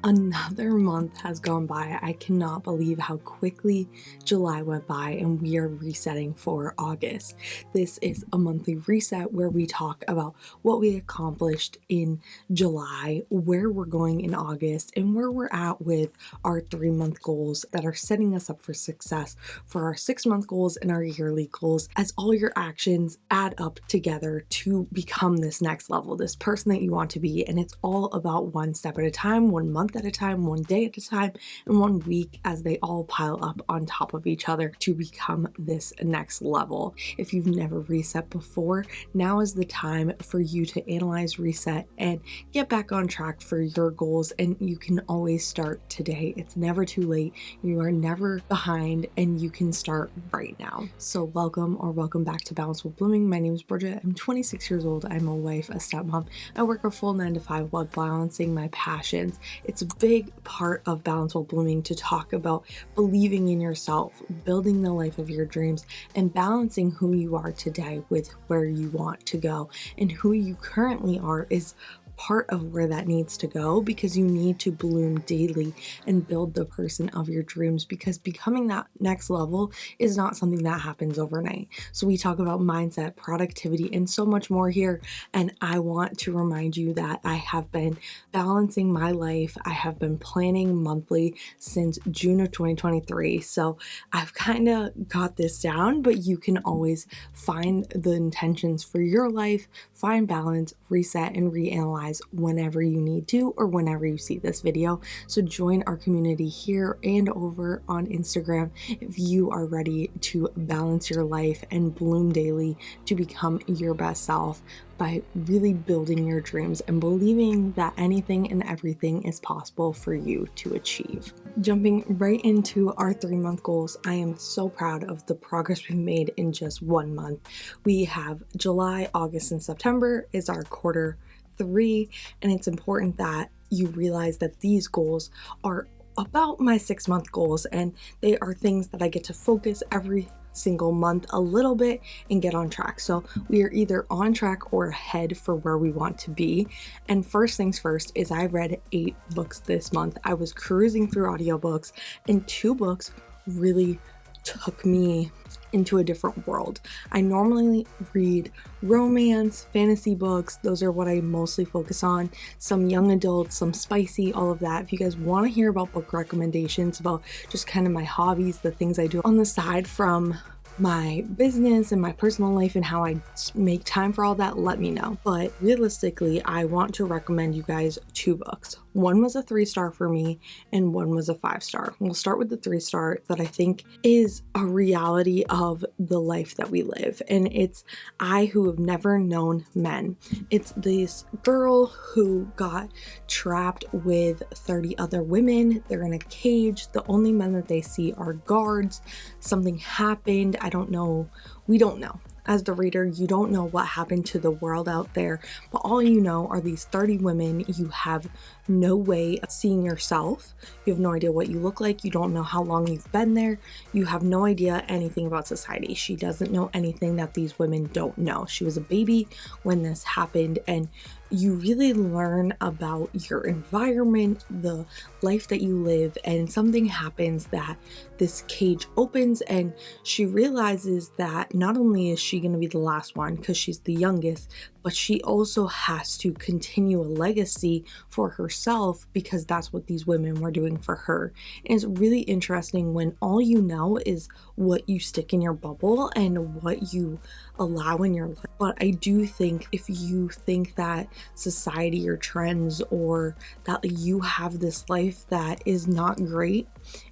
Another month has gone by. I cannot believe how quickly July went by and we are resetting for August. This is a monthly reset where we talk about what we accomplished in July, where we're going in August, and where we're at with our 3-month goals that are setting us up for success for our 6-month goals and our yearly goals, as all your actions add up together to become this next level, this person that you want to be. And it's all about one step at a time, 1 month at a time, 1 day at a time, and 1 week as they all pile up on top of each other to become this next level. If you've never reset before, now is the time for you to analyze, reset, and get back on track for your goals. And you can always start today. It's never too late. You are never behind, and you can start right now. So welcome back to Balance While Blooming. My name is Bridget. I'm 26 years old. I'm a wife, a stepmom. I work a full 9 to 5 while balancing my passions. It's a big part of Balance While Blooming to talk about believing in yourself, building the life of your dreams, and balancing who you are today with where you want to go. And who you currently are is part of where that needs to go, because you need to bloom daily and build the person of your dreams, because becoming that next level is not something that happens overnight. So we talk about mindset, productivity, and so much more here. And I want to remind you that I have been balancing my life. I have been planning monthly since June of 2023. So I've kind of got this down, but you can always find the intentions for your life, find balance, reset, and reanalyze whenever you need to or whenever you see this video. So join our community here and over on Instagram if you are ready to balance your life and bloom daily to become your best self by really building your dreams and believing that anything and everything is possible for you to achieve. Jumping right into our 3-month goals, I am so proud of the progress we've made in just 1 month. We have July, August, and September is our quarter 3, and it's important that you realize that these goals are about my 6-month goals, and they are things that I get to focus every single month a little bit and get on track. So we are either on track or ahead for where we want to be. And first things first is I read 8 books this month. I was cruising through audiobooks, and 2 books really took me into a different world. I normally read romance, fantasy books. Those are what I mostly focus on. Some young adults, some spicy, all of that. If you guys want to hear about book recommendations, about just kind of my hobbies, the things I do on the side from my business and my personal life and how I make time for all that, let me know. But realistically, I want to recommend you guys 2 books. One was a 3-star for me and one was a 5-star. We'll start with the 3-star that I think is a reality of the life that we live. And it's I Who Have Never Known Men. It's this girl who got trapped with 30 other women. They're in a cage. The only men that they see are guards. Something happened. I don't know. We don't know. As the reader, you don't know what happened to the world out there, but all you know are these 30 women. You have no way of seeing yourself. You have no idea what you look like. You don't know how long you've been there. You have no idea anything about society. She doesn't know anything that these women don't know. She was a baby when this happened, and you really learn about your environment, the life that you live, and something happens that this cage opens, and she realizes that not only is she going to be the last one because she's the youngest, but she also has to continue a legacy for herself because that's what these women were doing for her. And it's really interesting when all you know is what you stick in your bubble and what you allow in your life. But I do think if you think that society or trends or that you have this life that is not great,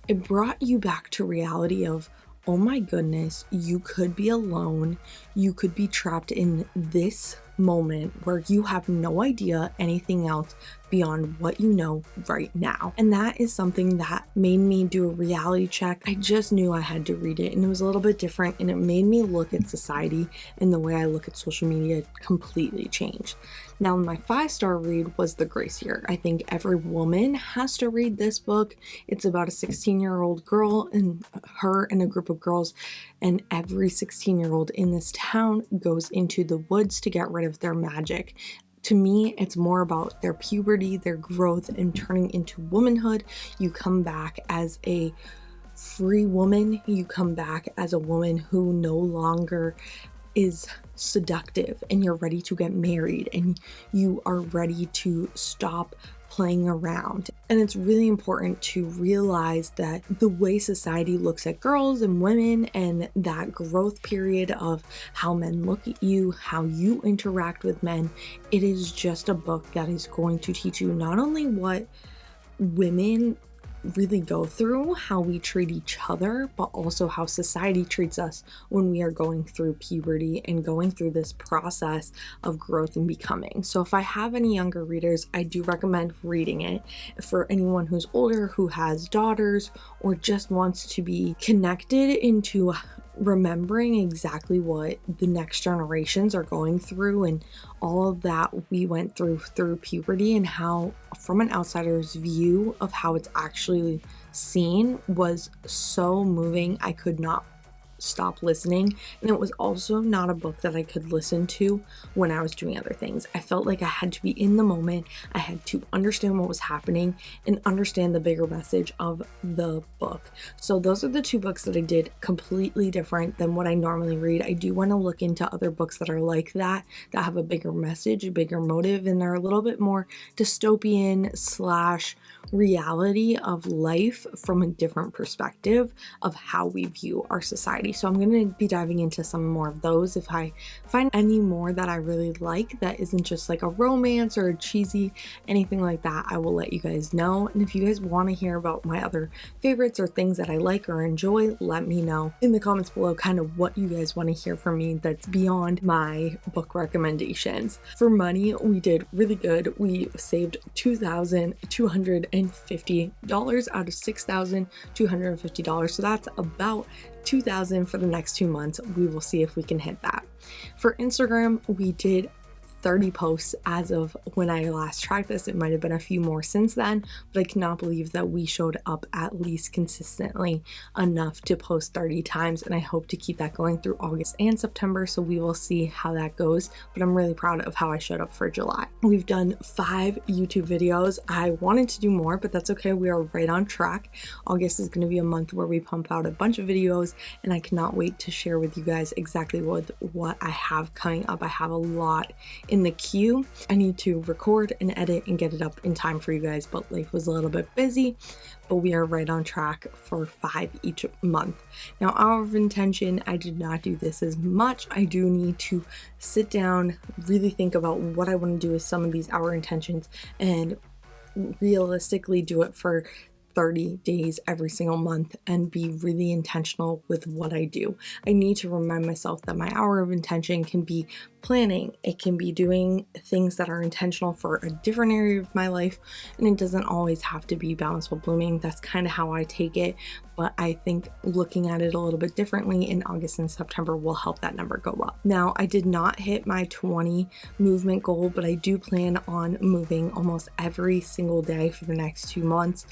it brought you back to reality of, oh my goodness, you could be alone. You could be trapped in this moment where you have no idea anything else beyond what you know right now. And that is something that made me do a reality check. I just knew I had to read it, and it was a little bit different, and it made me look at society and the way I look at social media completely changed. Now, my 5-star read was The Grace Year. I think every woman has to read this book. It's about a 16-year-old girl and her and a group of girls, and every 16-year-old in this town goes into the woods to get rid of their magic. To me, it's more about their puberty, their growth, and turning into womanhood. You come back as a free woman. You come back as a woman who no longer is seductive, and you're ready to get married, and you are ready to stop playing around. And it's really important to realize that the way society looks at girls and women, and that growth period of how men look at you, how you interact with men, it is just a book that is going to teach you not only what women really go through, how we treat each other, but also how society treats us when we are going through puberty and going through this process of growth and becoming. So if I have any younger readers, I do recommend reading it. For anyone who's older, who has daughters, or just wants to be connected into remembering exactly what the next generations are going through and all of that we went through puberty, and how from an outsider's view of how it's actually seen was so moving. I could not stop listening, and it was also not a book that I could listen to when I was doing other things. I felt like I had to be in the moment. I had to understand what was happening and understand the bigger message of the book. So those are the two books that I did completely different than what I normally read. I do want to look into other books that are like that have a bigger message, a bigger motive, and they're a little bit more dystopian slash reality of life from a different perspective of how we view our society. So I'm going to be diving into some more of those. If I find any more that I really like that isn't just like a romance or a cheesy anything like that, I will let you guys know. And if you guys want to hear about my other favorites or things that I like or enjoy, let me know in the comments below kind of what you guys want to hear from me that's beyond my book recommendations. For money, we did really good. We saved $2,250 out of $6,250. So that's about $2,000 for the next 2 months. We will see if we can hit that. For Instagram, we did 30 posts as of when I last tracked this. It might have been a few more since then, but I cannot believe that we showed up at least consistently enough to post 30 times, and I hope to keep that going through August and September, so we will see how that goes, but I'm really proud of how I showed up for July. We've done 5 YouTube videos. I wanted to do more, but that's okay. We are right on track. August is going to be a month where we pump out a bunch of videos, and I cannot wait to share with you guys exactly what I have coming up. I have a lot in the queue. I need to record and edit and get it up in time for you guys, but life was a little bit busy, but we are right on track for 5 each month. Now, hour of intention, I did not do this as much. I do need to sit down, really think about what I want to do with some of these hour intentions, and realistically do it for 30 days every single month and be really intentional with what I do. I need to remind myself that my hour of intention can be planning. It can be doing things that are intentional for a different area of my life, and it doesn't always have to be balance while blooming. That's kind of how I take it, but I think looking at it a little bit differently in August and September will help that number go up. Now, I did not hit my 20 movement goal, but I do plan on moving almost every single day for the next 2 months.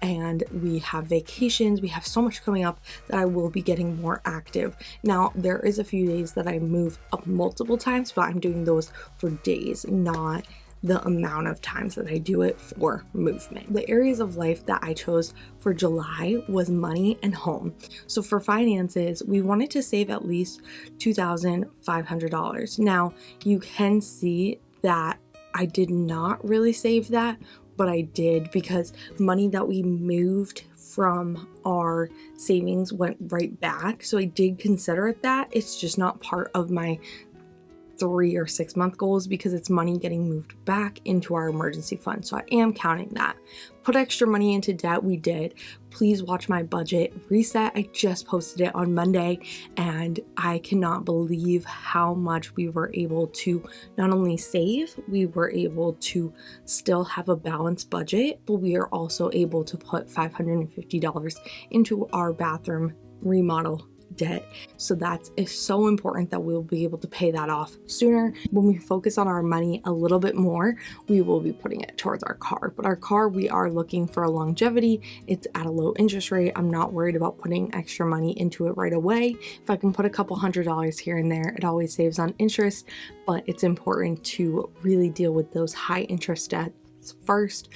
And we have vacations, we have so much coming up that I will be getting more active. Now, there is a few days that I move up multiple times, but I'm doing those for days, not the amount of times that I do it for movement. The areas of life that I chose for July was money and home. So for finances, we wanted to save at least $2,500. Now, you can see that I did not really save that, but I did, because money that we moved from our savings went right back. So I did consider it that. It's just not part of my 3 or 6 month goals because it's money getting moved back into our emergency fund. So I am counting that. Put extra money into debt, we did. Please watch my budget reset. I just posted it on Monday, and I cannot believe how much we were able to not only save, we were able to still have a balanced budget, but we are also able to put $550 into our bathroom remodel debt. So that is so important that we'll be able to pay that off sooner. When we focus on our money a little bit more, we will be putting it towards our car. But our car, we are looking for a longevity. It's at a low interest rate. I'm not worried about putting extra money into it right away. If I can put a couple $100s here and there, it always saves on interest, but it's important to really deal with those high interest debts first,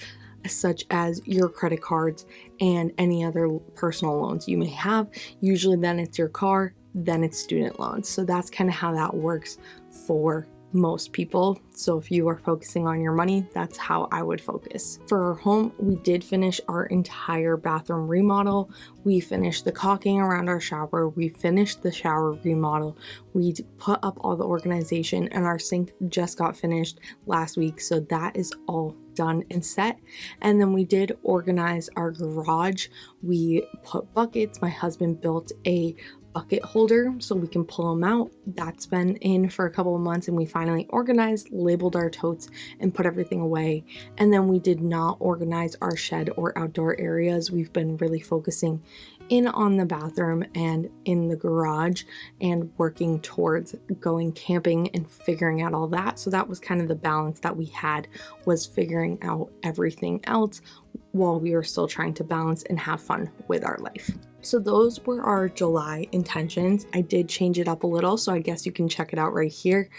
such as your credit cards and any other personal loans you may have. Usually then it's your car, then it's student loans. So that's kind of how that works for most people. So if you are focusing on your money, that's how I would focus. For our home, we did finish our entire bathroom remodel. We finished the caulking around our shower. We finished the shower remodel. We put up all the organization, and our sink just got finished last week. So that is all done and set. And then we did organize our garage. We put buckets. My husband built a bucket holder so we can pull them out. That's been in for a couple of months, and we finally organized, labeled our totes, and put everything away. And then we did not organize our shed or outdoor areas. We've been really focusing in on the bathroom and in the garage and working towards going camping and figuring out all that. So that was kind of the balance that we had, was figuring out everything else while we were still trying to balance and have fun with our life. So those were our July intentions. I did change it up a little, so I guess you can check it out right here.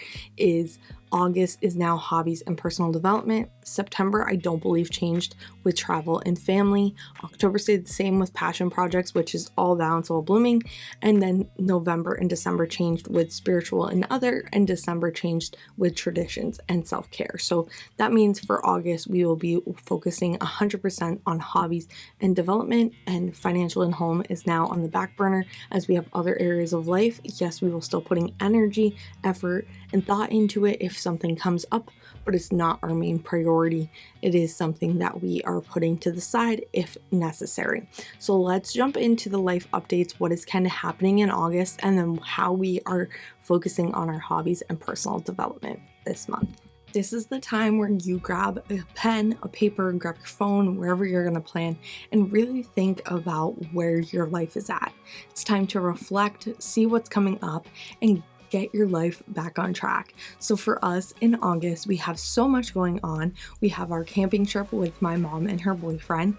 August is now hobbies and personal development. September, I don't believe, changed with travel and family. October stayed the same with passion projects, which is all balance, all blooming. And then November and December changed with spiritual and other, and December changed with traditions and self-care. So that means for August, we will be focusing 100% on hobbies and development, and financial and home is now on the back burner as we have other areas of life. Yes, we will still putting energy, effort, and thought into it if something comes up, but it's not our main priority. It is something that we are putting to the side if necessary. So let's jump into the life updates, what is kind of happening in August, and then how we are focusing on our hobbies and personal development this month. This is the time where you grab a pen, a paper, grab your phone, wherever you're going to plan, and really think about where your life is at. It's time to reflect, see what's coming up, and get your life back on track. So for us in August, we have so much going on. We have our camping trip with my mom and her boyfriend.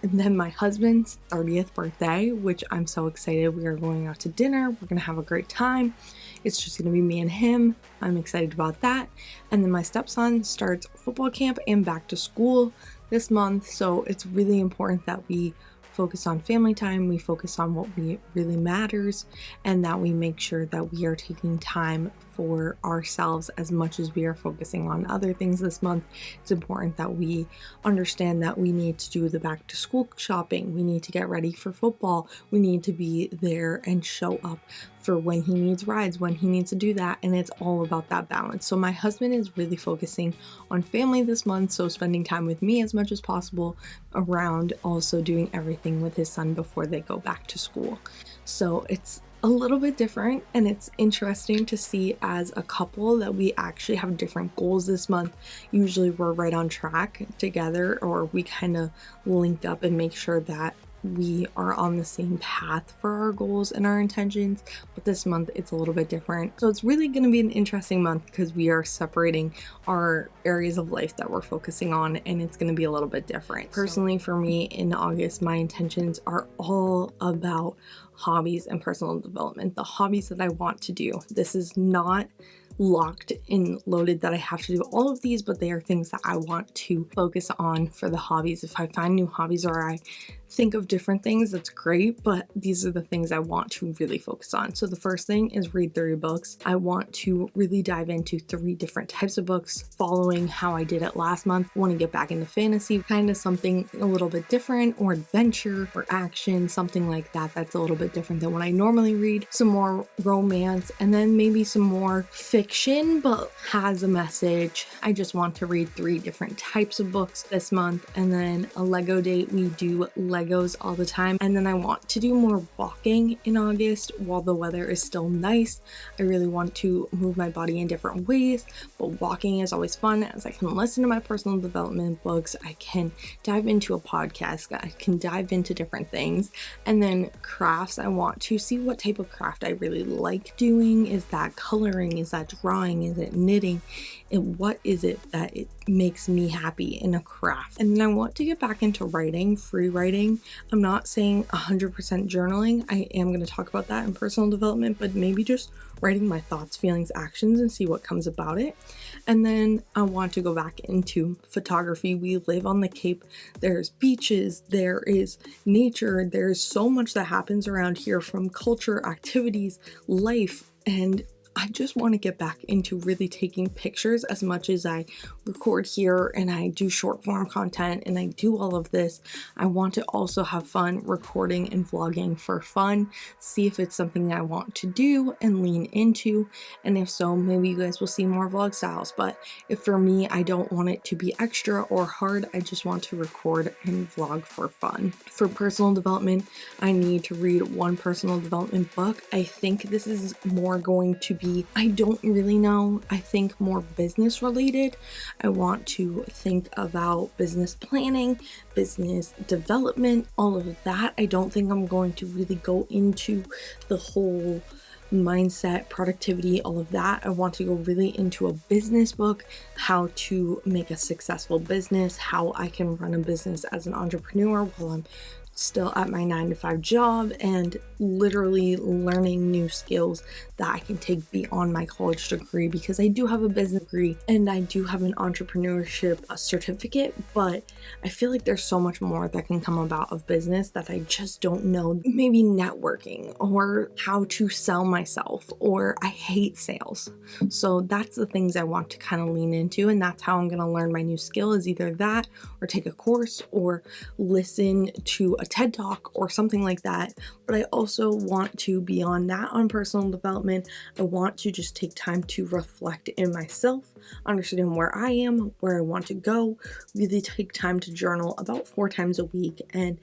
And then my husband's 30th birthday, which I'm so excited. We are going out to dinner. We're going to have a great time. It's just going to be me and him. I'm excited about that. And then my stepson starts football camp and back to school this month. So it's really important that we focus on family time, we focus on what really matters, and that we make sure that we are taking time for ourselves as much as we are focusing on other things this month. It's important that we understand that we need to do the back to school shopping, we need to get ready for football, we need to be there and show up for when he needs rides, when he needs to do that, and it's all about that balance. So my husband is really focusing on family this month, so spending time with me as much as possible, around also doing everything with his son before they go back to school. So it's a little bit different, and it's interesting to see as a couple that we actually have different goals this month. Usually we're right on track together, or we kind of link up and make sure that we are on the same path for our goals and our intentions, but this month it's a little bit different. So it's really going to be an interesting month because we are separating our areas of life that we're focusing on, and it's going to be a little bit different. Personally, for me in August, my intentions are all about hobbies and personal development, the hobbies that I want to do. This is not locked and loaded that I have to do all of these, but they are things that I want to focus on for the hobbies. If I find new hobbies or I think of different things, that's great, but these are the things I want to really focus on. So the first thing is read 3 books. I want to really dive into 3 different types of books, following how I did it last month. I want to get back into fantasy, kind of something a little bit different, or adventure or action, something like that that's a little bit different than what I normally read. Some more romance, and then maybe some more fiction but has a message. I just want to read 3 different types of books this month. And then a Lego date, we do Legos all the time. And then I want to do more walking in August while the weather is still nice. I really want to move my body in different ways, but walking is always fun as I can listen to my personal development books. I can dive into a podcast. I can dive into different things. And then crafts, I want to see what type of craft I really like doing. Is that coloring? Is that drawing? Is it knitting? And what is it that it makes me happy in a craft? And then I want to get back into writing, free writing. I'm not saying 100% journaling. I am going to talk about that in personal development, but maybe just writing my thoughts, feelings, actions, and see what comes about it. And then I want to go back into photography. We live on the Cape. There's beaches, there is nature, there's so much that happens around here, from culture, activities, life, and I just want to get back into really taking pictures. As much as I record here and I do short form content and I do all of this, I want to also have fun recording and vlogging for fun, see if it's something I want to do and lean into. And if so, maybe you guys will see more vlog styles. But if for me, I don't want it to be extra or hard. I just want to record and vlog for fun. For personal development, I need to read one personal development book. I think this is more going to be, I don't really know, I think more business related. I want to think about business planning, business development, all of that. I don't think I'm going to really go into the whole mindset, productivity, all of that. I want to go really into a business book, how to make a successful business, how I can run a business as an entrepreneur while I'm still at my 9-to-5 job, and literally learning new skills that I can take beyond my college degree, because I do have a business degree and I do have an entrepreneurship certificate, but I feel like there's so much more that can come about of business that I just don't know. Maybe networking or how to sell myself, or I hate sales. So that's the things I want to kind of lean into, and that's how I'm going to learn my new skill, is either that or take a course or listen to a TED Talk or something like that. But I also want to, beyond that, on personal development, I want to just take time to reflect in myself, understand where I am, where I want to go, really take time to journal about 4 times a week, and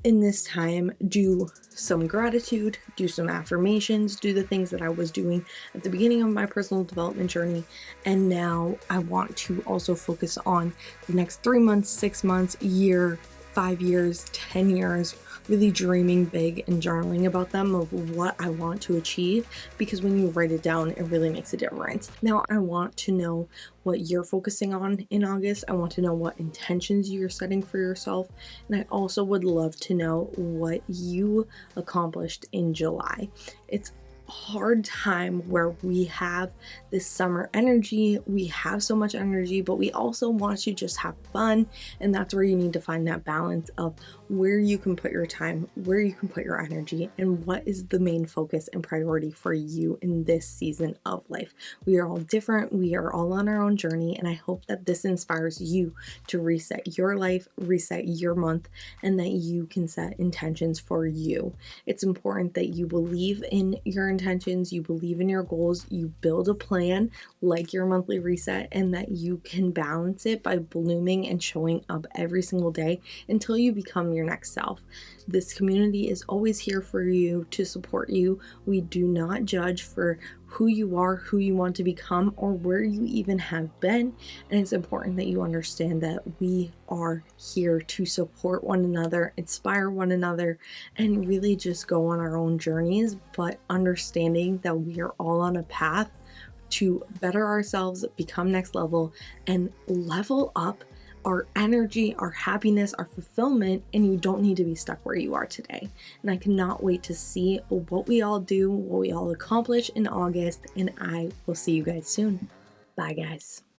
in this time do some gratitude, do some affirmations, do the things that I was doing at the beginning of my personal development journey. And now I want to also focus on the next 3 months, 6 months, year, 5 years, 10 years, really dreaming big and journaling about them, of what I want to achieve, because when you write it down, it really makes a difference. Now, I want to know what you're focusing on in August. I want to know what intentions you're setting for yourself. And I also would love to know what you accomplished in July. It's hard time where we have this summer energy, we have so much energy, but we also want to just have fun. And that's where you need to find that balance of where you can put your time, where you can put your energy, and what is the main focus and priority for you in this season of life. We are all different, we are all on our own journey, and I hope that this inspires you to reset your life, reset your month, and that you can set intentions for you. It's important that you believe in your intentions, you believe in your goals, you build a plan like your monthly reset, and that you can balance it by blooming and showing up every single day until you become your next self. This community is always here for you, to support you. We do not judge for who you are, who you want to become, or where you even have been. And it's important that you understand that we are here to support one another, inspire one another, and really just go on our own journeys, but understanding that we are all on a path to better ourselves, become next level, and level up our energy, our happiness, our fulfillment, and you don't need to be stuck where you are today. And I cannot wait to see what we all do, what we all accomplish in August, and I will see you guys soon. Bye, guys.